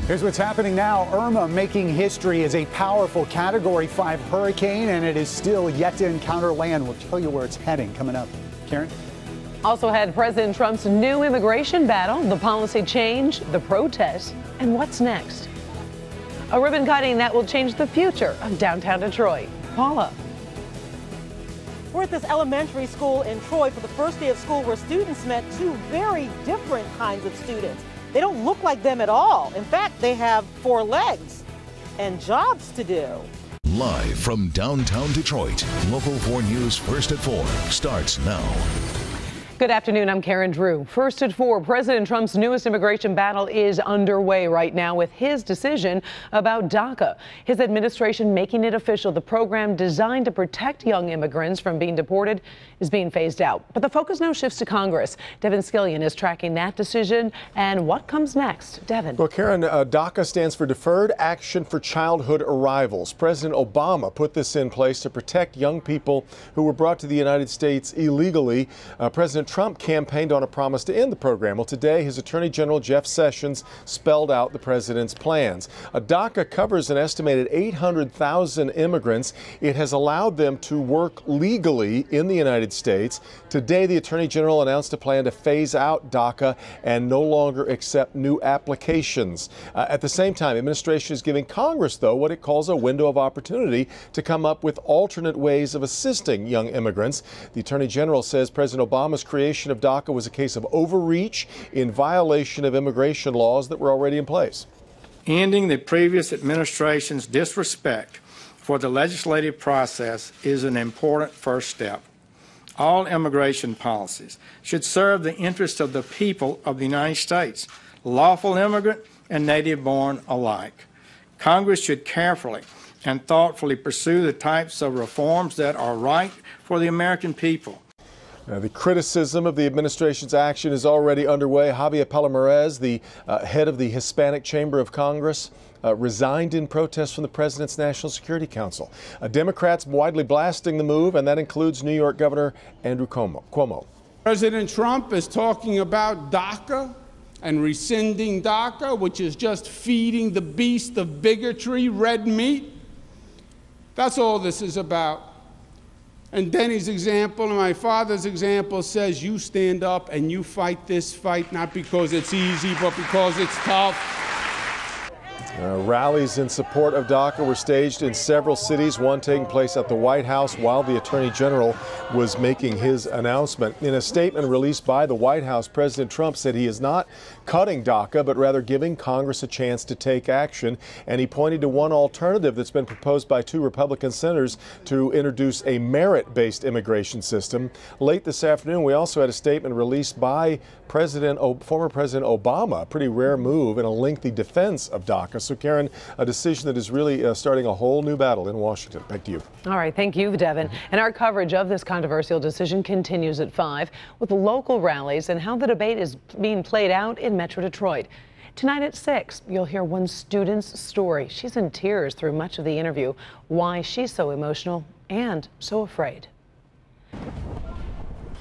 Here's what's happening now. Irma making history as a powerful Category 5 hurricane, and it is still yet to encounter land. We'll tell you where it's heading coming up. Karen? Also had President Trump's new immigration battle, the policy change, the protests, and what's next? A ribbon cutting that will change the future of downtown Detroit. Paula. We're at this elementary school in Troy for the first day of school where students met two very different kinds of students. They don't look like them at all. In fact, they have 4 legs and jobs to do. Live from downtown Detroit, Local 4 News First at 4 starts now. Good afternoon, I'm Karen Drew. First at 4, President Trump's newest immigration battle is underway right now with his decision about DACA. His administration making it official. The program designed to protect young immigrants from being deported is being phased out. But the focus now shifts to Congress. Devin Skillion is tracking that decision and what comes next. Devin. Well, Karen, DACA stands for Deferred Action for Childhood Arrivals. President Obama put this in place to protect young people who were brought to the United States illegally. President Trump campaigned on a promise to end the program. Well, today, his Attorney General Jeff Sessions spelled out the president's plans. DACA covers an estimated 800,000 immigrants. It has allowed them to work legally in the United States. Today, the Attorney General announced a plan to phase out DACA and no longer accept new applications. At the same time, administration is giving Congress, though, what it calls a window of opportunity to come up with alternate ways of assisting young immigrants. The Attorney General says President Obama's creation of DACA was a case of overreach in violation of immigration laws that were already in place. Ending the previous administration's disrespect for the legislative process is an important first step. All immigration policies should serve the interests of the people of the United States, lawful immigrant and native-born alike. Congress should carefully and thoughtfully pursue the types of reforms that are right for the American people. The criticism of the administration's action is already underway. Javier Palomarez, the head of the Hispanic Chamber of Congress, resigned in protest from the president's National Security Council. Democrats widely blasting the move, and that includes New York Governor Andrew Cuomo. President Trump is talking about DACA and rescinding DACA, which is just feeding the beast of bigotry, red meat. That's all this is about. And Denny's example and my father's example says you stand up and you fight this fight, not because it's easy, but because it's tough. Rallies in support of DACA were staged in several cities, one taking place at the White House while the Attorney General was making his announcement. In a statement released by the White House, President Trump said he is not cutting DACA, but rather giving Congress a chance to take action. And he pointed to one alternative that's been proposed by 2 Republican senators to introduce a merit-based immigration system. Late this afternoon, we also had a statement released by former President Obama, a pretty rare move in a lengthy defense of DACA. So, Karen, a decision that is really starting a whole new battle in Washington. Back to you. All right. Thank you, Devin. And our coverage of this controversial decision continues at 5 with local rallies and how the debate is being played out in Metro Detroit. Tonight at 6, you'll hear one student's story. She's in tears through much of the interview, why she's so emotional and so afraid.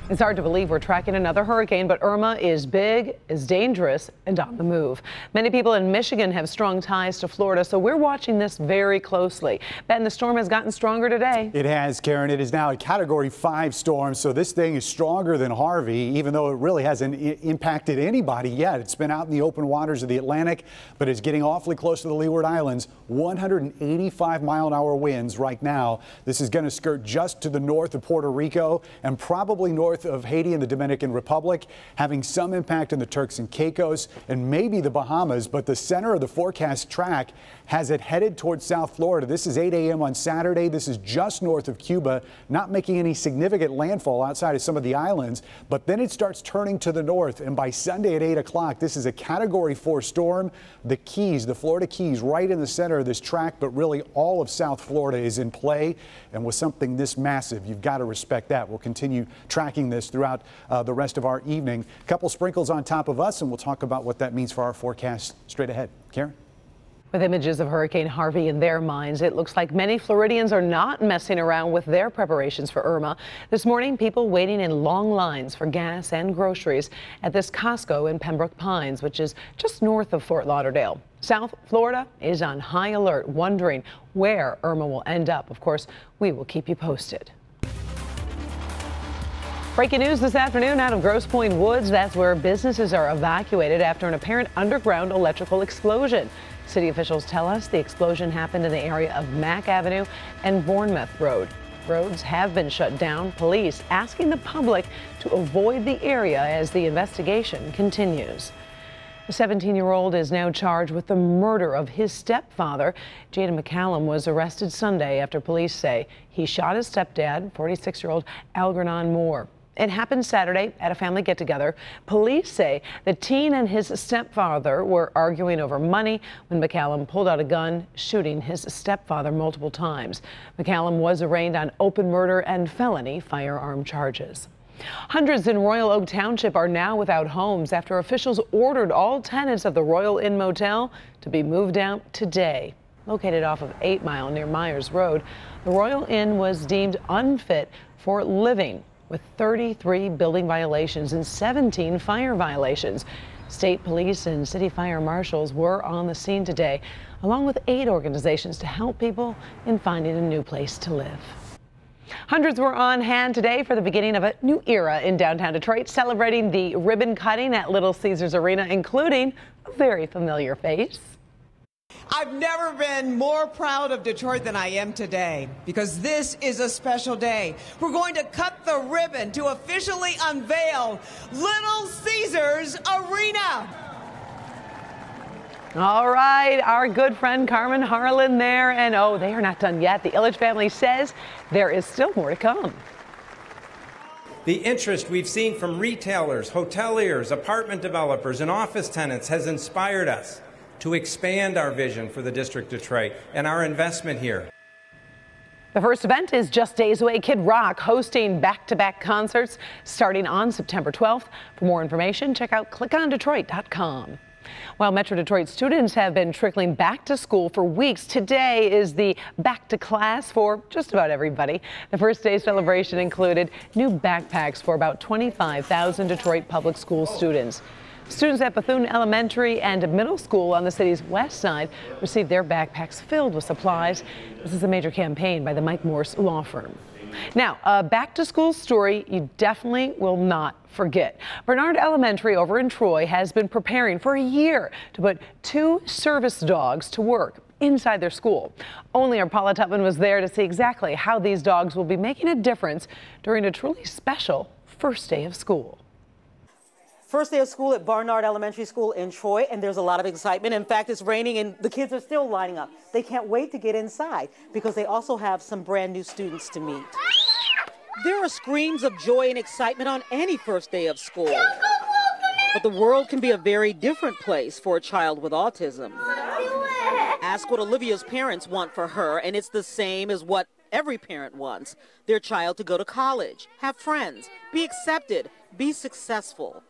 It's hard to believe we're tracking another hurricane, but Irma is big, is dangerous, and on the move. Many people in Michigan have strong ties to Florida, so we're watching this very closely. Ben, the storm has gotten stronger today. It has, Karen. It is now a Category 5 storm, so this thing is stronger than Harvey, even though it really hasn't impacted anybody yet. It's been out in the open waters of the Atlantic, but it's getting awfully close to the Leeward Islands. 185-mile-an-hour winds right now. This is going to skirt just to the north of Puerto Rico and probably north of Haiti and the Dominican Republic, having some impact on the Turks and Caicos and maybe the Bahamas, but the center of the forecast track has it headed towards South Florida. This is 8 a.m. on Saturday. This is just north of Cuba, not making any significant landfall outside of some of the islands, but then it starts turning to the north, and by Sunday at 8 o'clock, this is a Category 4 storm. The Keys, the Florida Keys, right in the center of this track, but really all of South Florida is in play, and with something this massive, you've got to respect that. We'll continue tracking this throughout the rest of our evening. A couple sprinkles on top of us, and we'll talk about what that means for our forecast straight ahead. Karen? With images of Hurricane Harvey in their minds, it looks like many Floridians are not messing around with their preparations for Irma. This morning, people waiting in long lines for gas and groceries at this Costco in Pembroke Pines, which is just north of Fort Lauderdale. South Florida is on high alert, wondering where Irma will end up. Of course, we will keep you posted. Breaking news this afternoon out of Grosse Pointe Woods. That's where businesses are evacuated after an apparent underground electrical explosion. City officials tell us the explosion happened in the area of Mack Avenue and Bournemouth Road. Roads have been shut down. Police asking the public to avoid the area as the investigation continues. The 17-year-old is now charged with the murder of his stepfather. Jaden McCallum was arrested Sunday after police say he shot his stepdad, 46-year-old Algernon Moore. It happened Saturday at a family get-together. Police say the teen and his stepfather were arguing over money when McCallum pulled out a gun, shooting his stepfather multiple times. McCallum was arraigned on open murder and felony firearm charges. Hundreds in Royal Oak Township are now without homes after officials ordered all tenants of the Royal Inn Motel to be moved out today. Located off of 8 Mile near Myers Road, the Royal Inn was deemed unfit for living, with 33 building violations and 17 fire violations. State police and city fire marshals were on the scene today, along with 8 organizations to help people in finding a new place to live. Hundreds were on hand today for the beginning of a new era in downtown Detroit, celebrating the ribbon cutting at Little Caesars Arena, including a very familiar face. I've never been more proud of Detroit than I am today, because this is a special day. We're going to cut the ribbon to officially unveil Little Caesars Arena. All right, our good friend Carmen Harlan there, and oh, they are not done yet. The Illich family says there is still more to come. The interest we've seen from retailers, hoteliers, apartment developers, and office tenants has inspired us to expand our vision for the District of Detroit and our investment here. The first event is just days away. Kid Rock hosting back-to-back concerts starting on September 12th. For more information, check out clickondetroit.com. While Metro Detroit students have been trickling back to school for weeks, today is the back to class for just about everybody. The first day celebration included new backpacks for about 25,000 Detroit public school students. Students at Bethune Elementary and Middle School on the city's west side received their backpacks filled with supplies. This is a major campaign by the Mike Morse Law Firm. Now, a back-to-school story you definitely will not forget. Bernard Elementary over in Troy has been preparing for a year to put 2 service dogs to work inside their school. Only our Paula Tubman was there to see exactly how these dogs will be making a difference during a truly special first day of school. First day of school at Barnard Elementary School in Troy, and there's a lot of excitement. In fact, it's raining and the kids are still lining up. They can't wait to get inside because they also have some brand new students to meet. There are screams of joy and excitement on any first day of school. But the world can be a very different place for a child with autism. Ask what Olivia's parents want for her, and it's the same as what every parent wants. Their child to go to college, have friends, be accepted, be successful.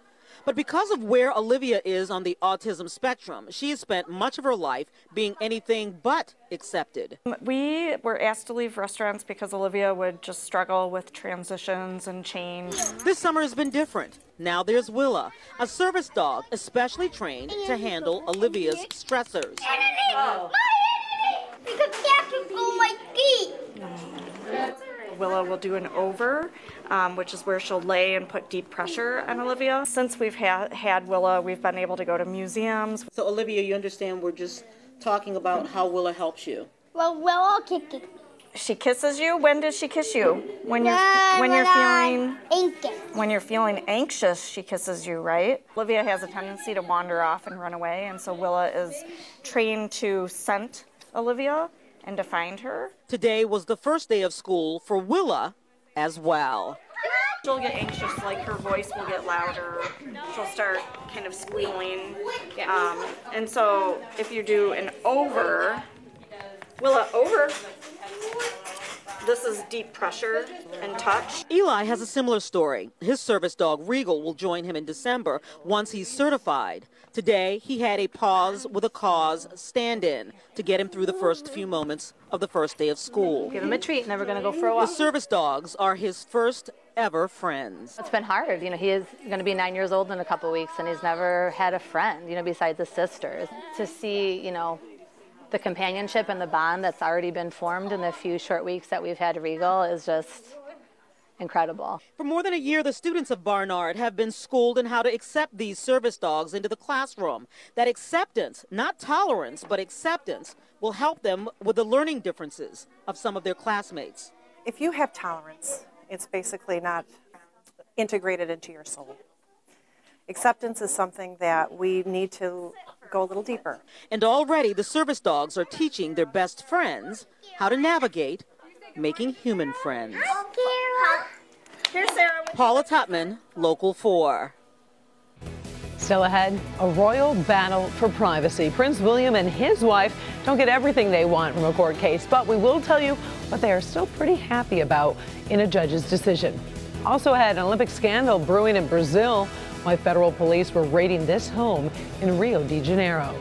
But because of where Olivia is on the autism spectrum, she has spent much of her life being anything but accepted. We were asked to leave restaurants because Olivia would just struggle with transitions and change. This summer has been different. Now there's Willa, a service dog especially trained to handle Olivia's stressors. Willa will do an over, which is where she'll lay and put deep pressure on Olivia. Since we've had Willa, we've been able to go to museums. So Olivia, you understand we're just talking about how Willa helps you. Well, Willa kicks me. She kisses you? When does she kiss you? When you're feeling anxious, she kisses you, right? Olivia has a tendency to wander off and run away, and so Willa is trained to scent Olivia and to find her. Today was the first day of school for Willa as well. She'll get anxious, like her voice will get louder. She'll start kind of squealing. And so if you do an over, Willa, over. This is deep pressure and touch. Eli has a similar story. His service dog, Regal, will join him in December once he's certified. Today, he had a Pause with a Cause stand-in to get him through the first few moments of the first day of school. Give him a treat, and then we're going to go for a walk. The service dogs are his first ever friends. It's been hard. You know, he is going to be 9 years old in a couple weeks, and he's never had a friend, you know, besides his sisters. To see, you know, the companionship and the bond that's already been formed in the few short weeks that we've had Regal is just incredible. For more than a year, the students of Barnard have been schooled in how to accept these service dogs into the classroom. That acceptance, not tolerance, but acceptance, will help them with the learning differences of some of their classmates. If you have tolerance, it's basically not integrated into your soul. Acceptance is something that we need to go a little deeper. And already the service dogs are teaching their best friends how to navigate making human friends. Here's Sarah. Paula Tutman, Local 4. Still ahead, a royal battle for privacy. Prince William and his wife don't get everything they want from a court case, but we will tell you what they are still pretty happy about in a judge's decision. Also ahead, an Olympic scandal brewing in Brazil, why federal police were raiding this home in Rio de Janeiro.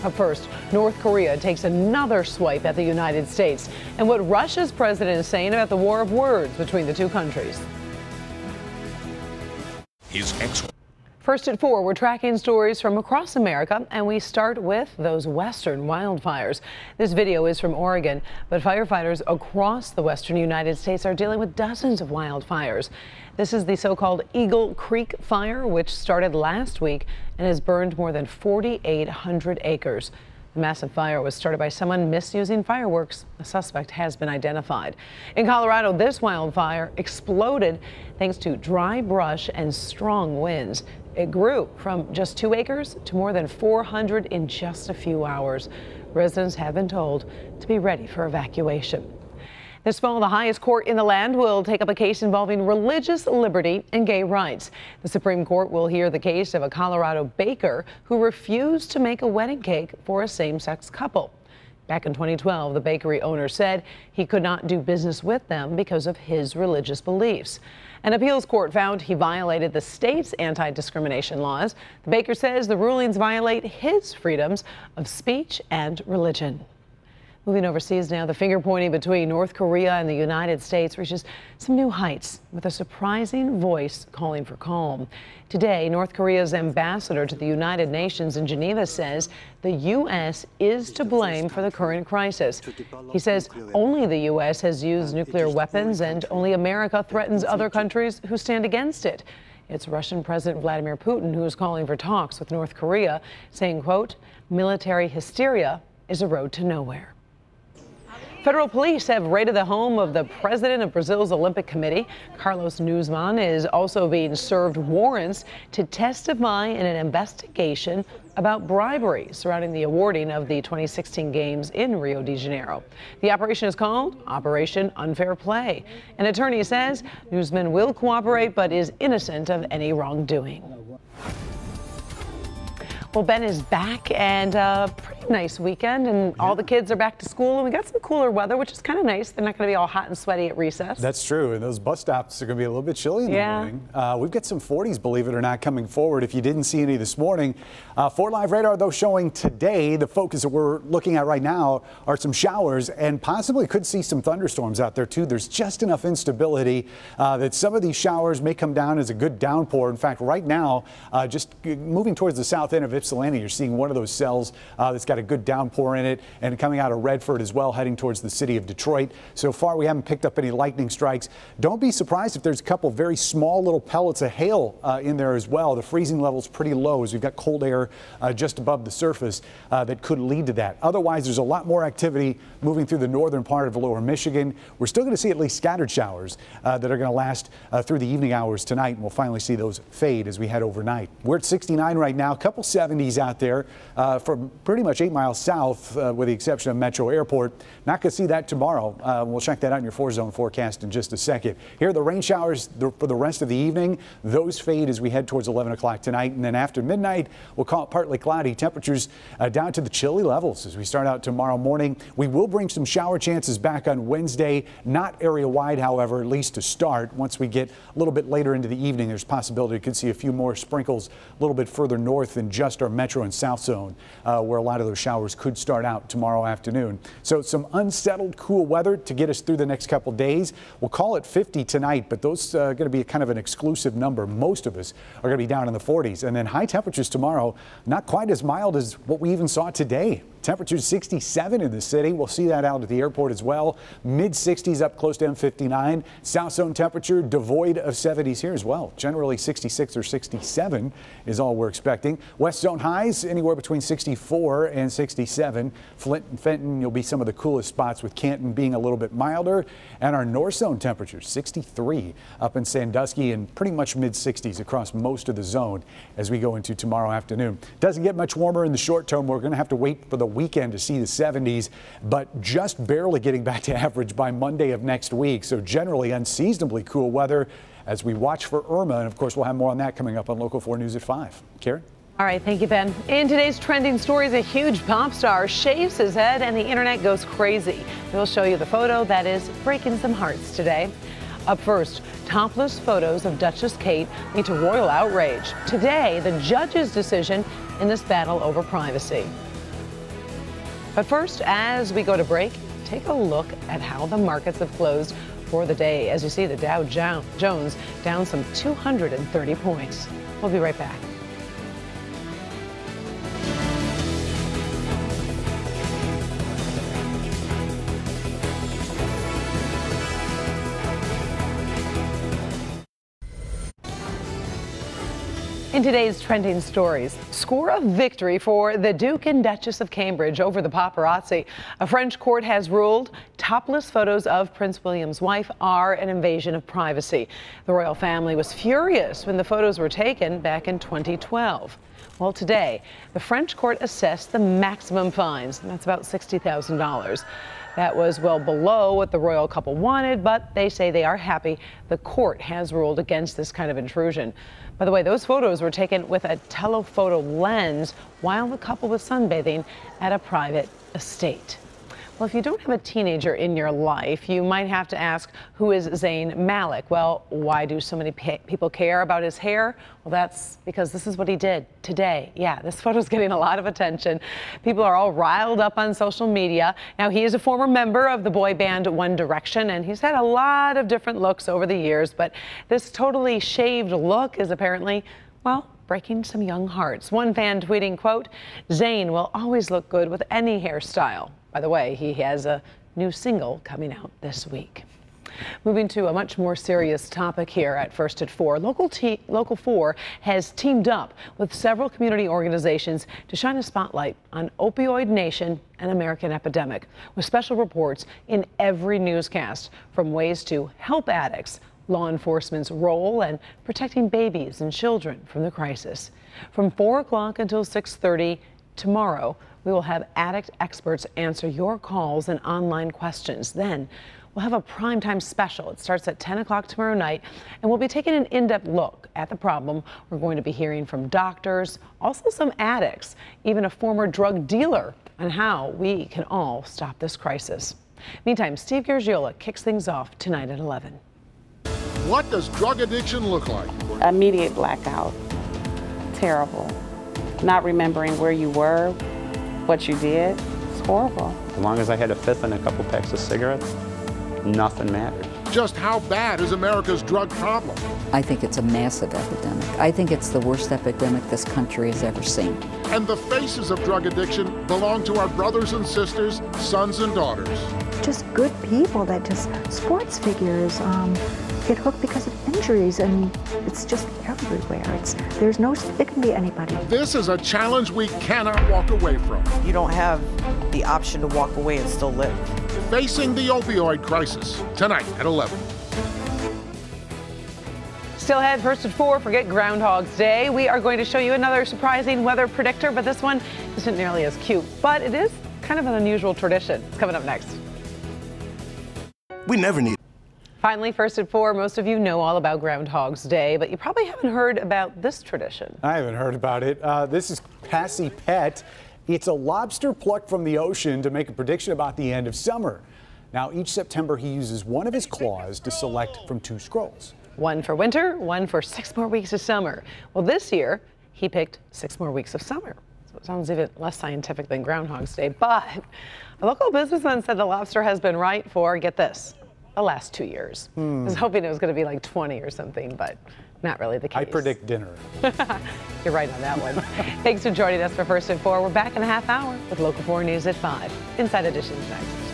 Up first, North Korea takes another swipe at the United States and what Russia's president is saying about the war of words between the two countries. First at 4, we're tracking stories from across America, and we start with those western wildfires. This video is from Oregon, but firefighters across the western United States are dealing with dozens of wildfires. This is the so-called Eagle Creek fire, which started last week and has burned more than 4,800 acres. The massive fire was started by someone misusing fireworks. A suspect has been identified. In Colorado, this wildfire exploded thanks to dry brush and strong winds. It grew from just 2 acres to more than 400 in just a few hours. Residents have been told to be ready for evacuation. This fall, the highest court in the land will take up a case involving religious liberty and gay rights. The Supreme Court will hear the case of a Colorado baker who refused to make a wedding cake for a same-sex couple. Back in 2012, the bakery owner said he could not do business with them because of his religious beliefs. An appeals court found he violated the state's anti-discrimination laws. The baker says the rulings violate his freedoms of speech and religion. Moving overseas now, the finger pointing between North Korea and the United States reaches some new heights with a surprising voice calling for calm. Today, North Korea's ambassador to the United Nations in Geneva says the U.S. is to blame for the current crisis. He says only the U.S. has used nuclear weapons and only America threatens other countries who stand against it. It's Russian President Vladimir Putin who is calling for talks with North Korea, saying, quote, military hysteria is a road to nowhere. Federal police have raided the home of the president of Brazil's Olympic Committee. Carlos Nuzman is also being served warrants to testify in an investigation about bribery surrounding the awarding of the 2016 Games in Rio de Janeiro. The operation is called Operation Unfair Play. An attorney says Nuzman will cooperate but is innocent of any wrongdoing. Well, Ben is back, and a pretty nice weekend, and all the kids are back to school, and we got some cooler weather, which is kind of nice. They're not going to be all hot and sweaty at recess. That's true, and those bus stops are going to be a little bit chilly in the morning. We've got some 40s, believe it or not, coming forward. If you didn't see any this morning, 4 live radar, though, showing today. The focus that we're looking at right now are some showers, and possibly could see some thunderstorms out there, too. There's just enough instability that some of these showers may come down as a good downpour. In fact, right now, just moving towards the south end of Ypsilanti, you're seeing one of those cells that's got a good downpour in it, and coming out of Redford as well, heading towards the city of Detroit. So far, we haven't picked up any lightning strikes. Don't be surprised if there's a couple very small little pellets of hail in there as well. The freezing level's pretty low as we've got cold air just above the surface that could lead to that. Otherwise, there's a lot more activity moving through the northern part of lower Michigan. We're still going to see at least scattered showers that are going to last through the evening hours tonight, and we'll finally see those fade as we head overnight. We're at 69 right now, a couple 70s out there from pretty much 8 miles south, with the exception of Metro Airport. Not going to see that tomorrow. We'll check that out in your 4-zone forecast in just a second. Here are the rain showers for the rest of the evening. Those fade as we head towards 11 o'clock tonight, and then after midnight, we'll call it partly cloudy. Temperatures down to the chilly levels as we start out tomorrow morning. We will bring some shower chances back on Wednesday, not area-wide, however, at least to start. Once we get a little bit later into the evening, there's a possibility you could see a few more sprinkles a little bit further north than just just our metro and south zone where a lot of those showers could start out tomorrow afternoon. So some unsettled, cool weather to get us through the next couple days. We'll call it 50 tonight, but those are going to be kind of an exclusive number. Most of us are going to be down in the 40s. And then high temperatures tomorrow, not quite as mild as what we even saw today. Temperatures 67 in the city. We'll see that out at the airport as well. Mid 60s up close to M59. South zone temperature devoid of 70s here as well. Generally 66 or 67 is all we're expecting. West zone highs anywhere between 64 and 67. Flint and Fenton, you'll be some of the coolest spots, with Canton being a little bit milder. And our north zone temperatures 63 up in Sandusky and pretty much mid 60s across most of the zone as we go into tomorrow afternoon. Doesn't get much warmer in the short term. We're going to have to wait for the weekend to see the 70s, but just barely getting back to average by Monday of next week. So generally unseasonably cool weather as we watch for Irma. And of course, we'll have more on that coming up on Local 4 News at 5. Karen? All right, thank you, Ben. In today's trending stories, a huge pop star shaves his head and the internet goes crazy. We'll show you the photo that is breaking some hearts today. Up first, topless photos of Duchess Kate lead to royal outrage. Today, the judge's decision in this battle over privacy. But first, as we go to break, take a look at how the markets have closed for the day. As you see, the Dow Jones down some 230 points. We'll be right back. In today's trending stories, score of victory for the Duke and Duchess of Cambridge over the paparazzi. A French court has ruled topless photos of Prince William's wife are an invasion of privacy. The royal family was furious when the photos were taken back in 2012. Well, today, the French court assessed the maximum fines, and that's about $60,000. That was well below what the royal couple wanted, but they say they are happy the court has ruled against this kind of intrusion. By the way, those photos were taken with a telephoto lens while the couple was sunbathing at a private estate. Well, if you don't have a teenager in your life, you might have to ask, who is Zayn Malik? Well, why do so many people care about his hair? Well, that's because this is what he did today. Yeah, this photo's getting a lot of attention. People are all riled up on social media. Now, he is a former member of the boy band One Direction, and he's had a lot of different looks over the years, but this totally shaved look is apparently, well, breaking some young hearts. One fan tweeting, quote, "Zayn will always look good with any hairstyle." By the way, he has a new single coming out this week. Moving to a much more serious topic here at First at 4. Local 4 has teamed up with several community organizations to shine a spotlight on opioid nation and American epidemic, with special reports in every newscast, from ways to help addicts, law enforcement's role, and protecting babies and children from the crisis. From 4 o'clock until 6:30 tomorrow, we will have addict experts answer your calls and online questions. Then we'll have a primetime special. It starts at 10 o'clock tomorrow night, and we'll be taking an in-depth look at the problem. We're going to be hearing from doctors, also some addicts, even a former drug dealer, on how we can all stop this crisis. Meantime, Steve Gargiola kicks things off tonight at 11. What does drug addiction look like? Immediate blackout. Terrible. Not remembering where you were, what you did. It's horrible. As long as I had a fifth and a couple packs of cigarettes, nothing mattered. Just how bad is America's drug problem? I think it's a massive epidemic. I think it's the worst epidemic this country has ever seen. And the faces of drug addiction belong to our brothers and sisters, sons and daughters. Just good people that just, sports figures, get hooked because of injuries, and it's just everywhere. It can be anybody. This is a challenge we cannot walk away from. You don't have the option to walk away and still live. Facing the opioid crisis, tonight at 11. Still ahead, First at 4, forget Groundhog's Day. We are going to show you another surprising weather predictor, but this one isn't nearly as cute. But it is kind of an unusual tradition. It's coming up next. We never need. Finally, First at 4, most of you know all about Groundhog's Day, but you probably haven't heard about this tradition. I haven't heard about it. This is Passy Pet. It's a lobster plucked from the ocean to make a prediction about the end of summer. Now, each September, he uses one of his claws to select from 2 scrolls. One for winter, one for 6 more weeks of summer. Well, this year, He picked 6 more weeks of summer. So it sounds even less scientific than Groundhog's Day. But a local businessman said the lobster has been right for, get this, the last 2 years. I was hoping it was going to be like 20 or something, but not really the case. I predict dinner. You're right on that one. Thanks for joining us for First at 4. We're back in a half hour with Local 4 News at 5. Inside Edition is next.